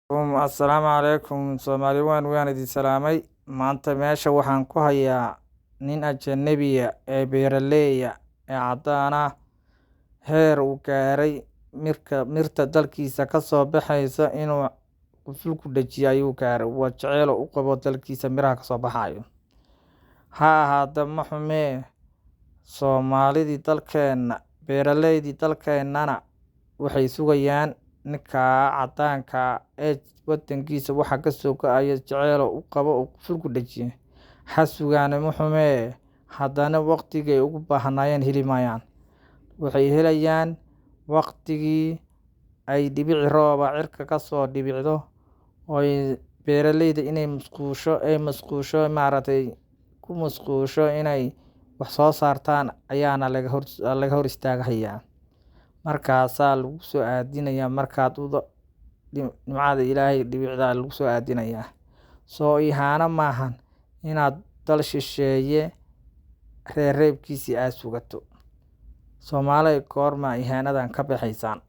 Assalaamu calaykum Soomaali waan idin salaamay. Maanta meesha waxaan ku hayaa nin ajnabiya ee beeraleya ee caddaan ah, heer uu gaaray mirta dalkiisa ka soo baxaysa inuu qusul ku dhajiyo ayuu gaaray. Waa jecel u qabo dalkiisa miraha ka soo baxayo. Ha ahaata ma xumee, Soomaalidii dalkeenna, beeraleydii dalkeennana waxay sugayaan ninka caddaanka ee wadankiisa waxa ka soo go'aya jecel u qabo oo qusul ku dhajiyo. Ha sugaane ma xumee, haddana waqtigay ugu baahnayeen heli maayaan. Waxay helayaan waqtigii ay dhibici rooba cirka ka soo dhibicdo oo beeraleyda inay masquusho ku masquusho inay wax soo saartaan ayaana laga hor istaagayaa. Markaasaa lagu soo aadinayaa markaad nimcada Ilaahay dhibicda lagu soo aadinayaa. Soo ihaana maahan inaad dal shisheeye reebkiisii aad sugato. Soomaalay goorma ihaanadan ka baxaysaan?